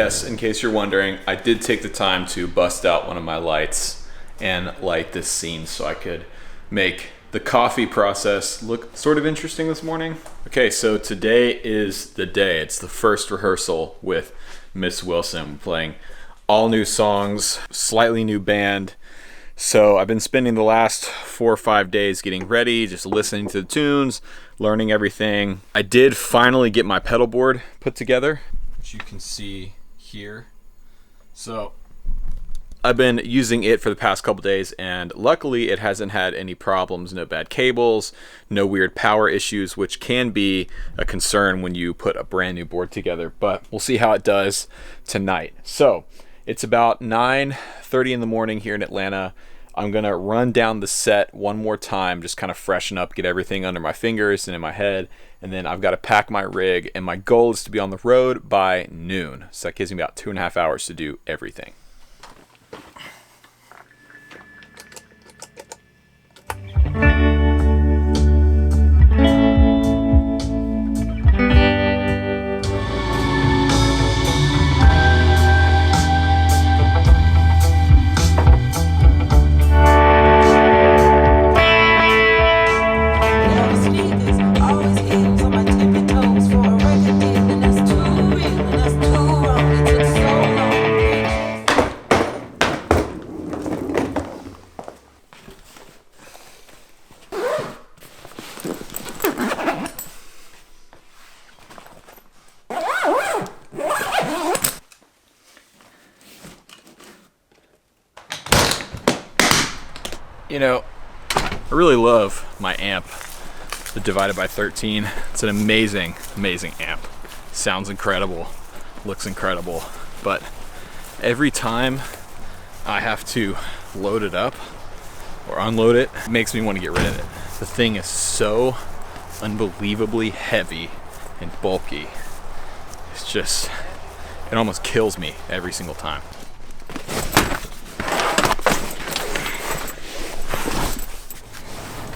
yes, in case you're wondering, I did take the time to bust out one of my lights and light this scene so I could make the coffee process look sort of interesting this morning. Okay, so today is the day. It's the first rehearsal with Miss Wilson. We're playing all new songs, slightly new band. So I've been spending the last 4 or 5 days getting ready, just listening to the tunes, learning everything. I did finally get my pedal board put together, which you can see here. So I've been using it for the past couple days, and luckily it hasn't had any problems, no bad cables, no weird power issues, which can be a concern when you put a brand new board together, but we'll see how it does tonight. So it's about 9:30 in the morning here in Atlanta. I'm gonna run down the set one more time, just kind of freshen up, get everything under my fingers and in my head, and then I've got to pack my rig, and my goal is to be on the road by noon. So that gives me about 2.5 hours to do everything. You know, I really love my amp, the Divided by 13. It's an amazing, amazing amp. Sounds incredible, looks incredible, but every time I have to load it up or unload it, it makes me want to get rid of it. The thing is so unbelievably heavy and bulky. It's just, it almost kills me every single time.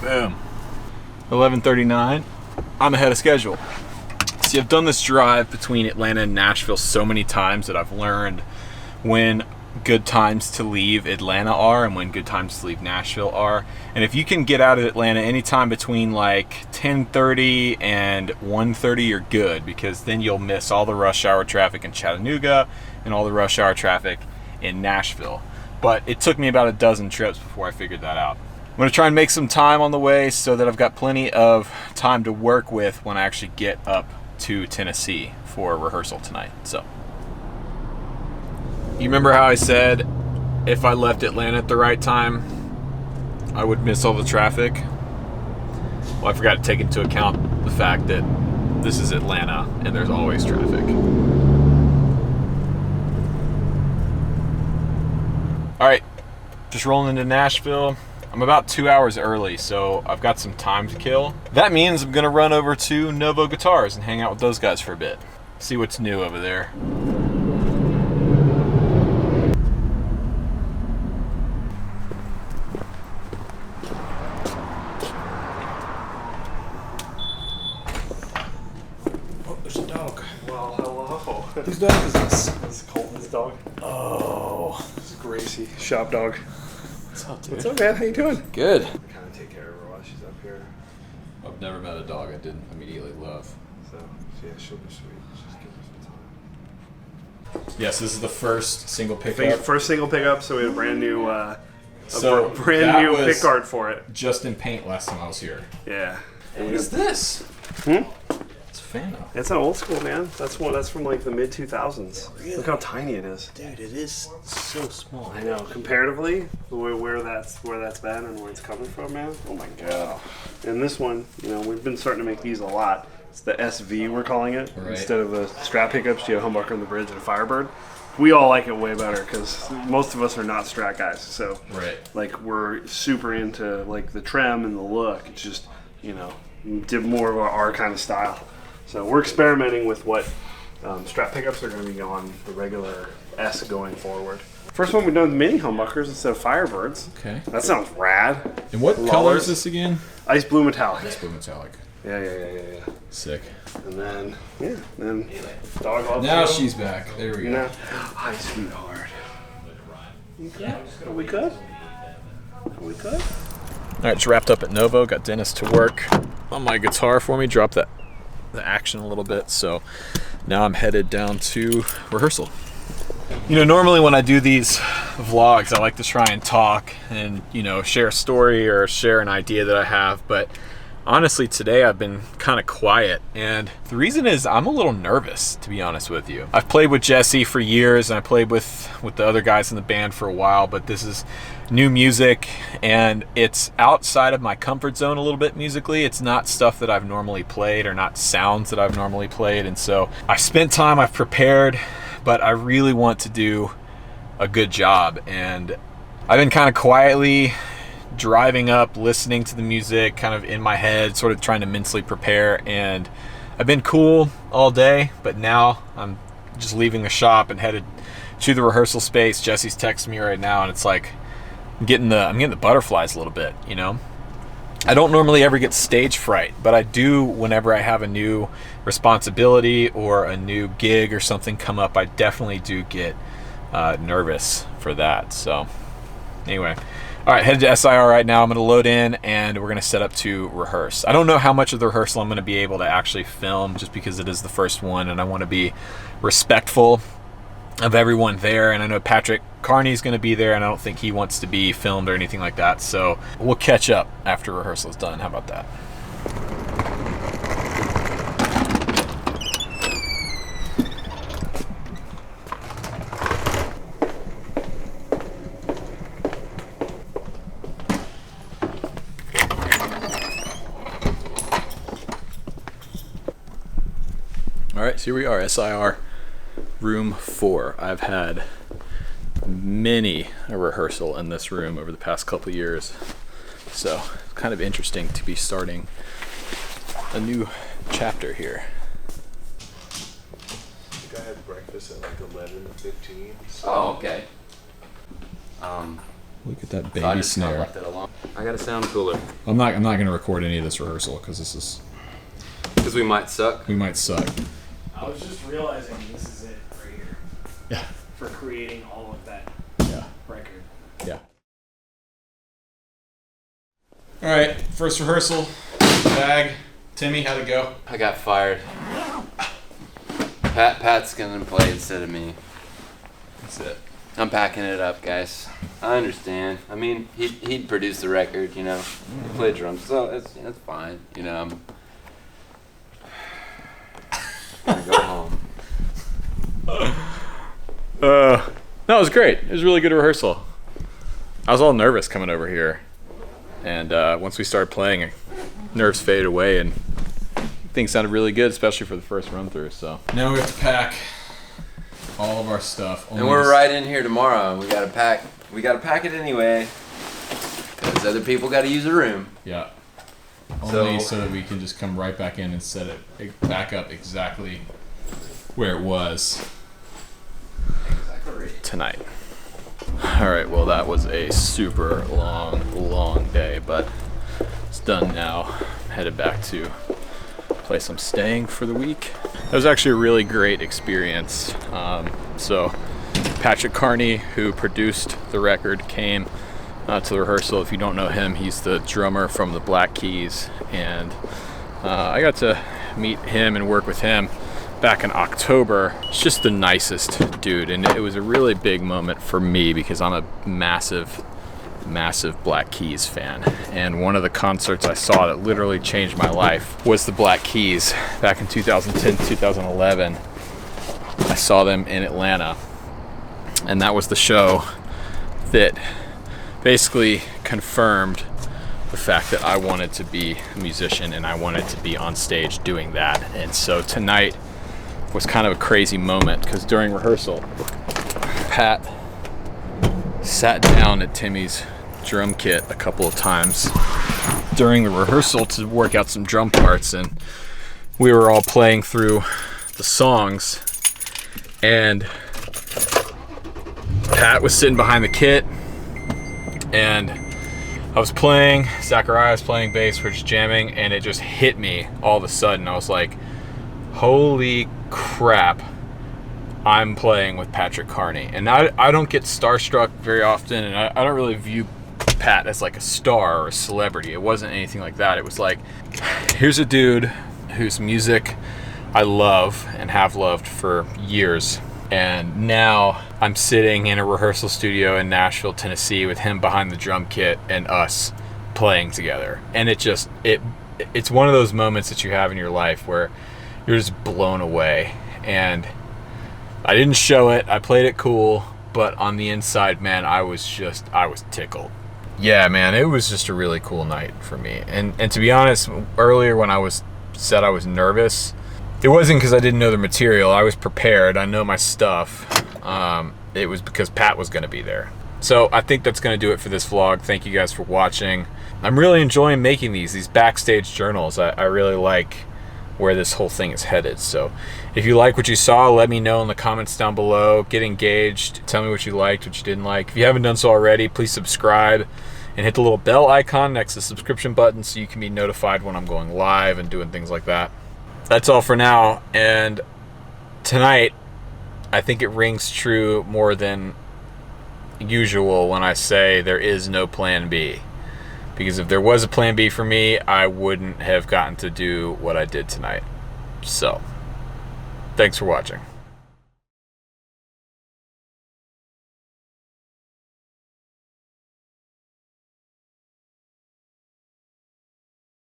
Boom. 11:39. I'm ahead of schedule. See, I've done this drive between Atlanta and Nashville so many times that I've learned when good times to leave Atlanta are and when good times to leave Nashville are. And if you can get out of Atlanta anytime between like 10:30 and 1:30, you're good, because then you'll miss all the rush hour traffic in Chattanooga and all the rush hour traffic in Nashville. But it took me about a dozen trips before I figured that out. I'm gonna try and make some time on the way so that I've got plenty of time to work with when I actually get up to Tennessee for rehearsal tonight. So, you remember how I said if I left Atlanta at the right time, I would miss all the traffic? Well, I forgot to take into account the fact that this is Atlanta and there's always traffic. All right, just rolling into Nashville. I'm about 2 hours early, so I've got some time to kill. That means I'm gonna run over to Novo Guitars and hang out with those guys for a bit. See what's new over there. Oh, there's a dog. Well, hello. Whose dog is this? This is Colton's dog. Oh, This is Gracie, shop dog. what's up, dude? What's up, man? How you doing? Good. Kind of take care of her while she's up here. I've never met a dog I didn't immediately love. So, yeah, she'll be sweet. Just give her some time. Yes, this is the first single pickup. First single pickup, so we had a brand new, So brand that new was pick guard for it. just in paint last time I was here. Yeah. What is this? Hmm? It's a Fano. It's an old school, man. That's from like the mid 2000s. Really? Look how tiny it is. Dude, it is so small. I know. Comparatively, where that's been and where it's coming from, man. Oh my god. And this one, we've been starting to make these a lot. It's the SV, we're calling it. Right. Instead of the Strat pickups, you have a humbucker on the bridge and a Firebird. We all like it way better because most of us are not Strat guys. So, Right. like, we're super into like the trim and the look. It's just, did more of our kind of style. So we're experimenting with what Strat pickups are going to be on the regular S going forward. First one we've done with mini humbuckers instead of Firebirds. Okay. That sounds rad. And what color is this again? Ice blue metallic. Ice blue metallic. Yeah. Sick. And then dog off. Now she's back. There we go. Now, hi, sweetheart. You good? Are we good? Are we good? All right, just wrapped up at Novo. Got Dennis to work on my guitar for me. Dropped the action a little bit. So now I'm headed down to rehearsal. You know, normally when I do these vlogs, I like to try and talk and, you know, share a story or share an idea that I have. But honestly, today I've been kind of quiet, and the reason is I'm a little nervous, to be honest with you. I've played with Jesse for years, and I played with the other guys in the band for a while, but this is new music, and it's outside of my comfort zone a little bit musically. It's not stuff that I've normally played or not sounds that I've normally played, and so I've spent time, I've prepared, but I really want to do a good job, and I've been kind of quietly driving up, listening to the music kind of in my head, sort of trying to mentally prepare, and I've been cool all day, but now I'm just leaving the shop and headed to the rehearsal space. Jesse's texting me right now, and it's like I'm getting the butterflies a little bit, you know? I don't normally ever get stage fright, but I do whenever I have a new responsibility or a new gig or something come up. I definitely do get nervous for that. So anyway, all right, headed to SIR right now. I'm going to load in and we're going to set up to rehearse. I don't know how much of the rehearsal I'm going to be able to actually film just because it is the first one and I want to be respectful of everyone there. And I know Patrick Carney's going to be there and I don't think he wants to be filmed or anything like that. So we'll catch up after rehearsal is done. How about that? All right, so here we are, SIR room 4. I've had many a rehearsal in this room over the past couple of years. So it's kind of interesting to be starting a new chapter here. I think I had breakfast at like 11:15. So. Oh, okay. Look at that So I baby just kinda snare. left it alone. I got a sound cooler. I'm not going to record any of this rehearsal because this is, Because we might suck. we might suck. I was just realizing this is it right here Yeah. for creating all of that Yeah. record. Yeah. All right, first rehearsal. Bag. Timmy, how'd it go? I got fired. Pat's gonna play instead of me. That's it. I'm packing it up, guys. I understand. I mean, he'd produce the record, you know. He played drums, so it's fine. You know, I'm gonna go home. No, it was great. It was a really good rehearsal. I was all nervous coming over here. And once we started playing, nerves faded away and things sounded really good, especially for the first run through. So now we have to pack all of our stuff. And we're right in here tomorrow. We gotta pack. We gotta pack it anyway. Because other people gotta use the room. Yeah. Only So- so that we can just come right back in and set it back up exactly where it was tonight. All right, well that was a super long day, but it's done now. I'm headed back to the place I'm staying for the week. That was actually a really great experience. So Patrick Carney, who produced the record, came to the rehearsal. If you don't know him, he's the drummer from the Black Keys, and I got to meet him and work with him back in October. He's just the nicest dude, and it was a really big moment for me because I'm a massive Black Keys fan, and one of the concerts I saw that literally changed my life was the Black Keys back in 2010, 2011. I saw them in Atlanta, and that was the show that basically confirmed the fact that I wanted to be a musician and I wanted to be on stage doing that. And so tonight was kind of a crazy moment because during rehearsal, Pat sat down at Timmy's drum kit a couple of times during the rehearsal to work out some drum parts, and we were all playing through the songs, and Pat was sitting behind the kit, and I was playing, Zachary was playing bass, we're just jamming, and it just hit me all of a sudden. I was like, holy crap, I'm playing with Patrick Carney. And I don't get starstruck very often, and I don't really view Pat as like a star or a celebrity. It wasn't anything like that. It was like, here's a dude whose music I love and have loved for years. And now I'm sitting in a rehearsal studio in Nashville, Tennessee with him behind the drum kit and us playing together. And it's one of those moments that you have in your life where you're just blown away. And I didn't show it. I played it cool, but on the inside, man, I was tickled. Yeah, man, it was just a really cool night for me. And to be honest, earlier when I said I was nervous, it wasn't because I didn't know the material. I was prepared. I know my stuff. It was because Pat was going to be there. So I think that's going to do it for this vlog. Thank you guys for watching. I'm really enjoying making these backstage journals. I really like where this whole thing is headed. So if you like what you saw, let me know in the comments down below. Get engaged. Tell me what you liked, what you didn't like. If you haven't done so already, please subscribe and hit the little bell icon next to the subscription button so you can be notified when I'm going live and doing things like that. That's all for now, and tonight I think it rings true more than usual when I say there is no plan B. Because if there was a plan B for me, I wouldn't have gotten to do what I did tonight. So, thanks for watching.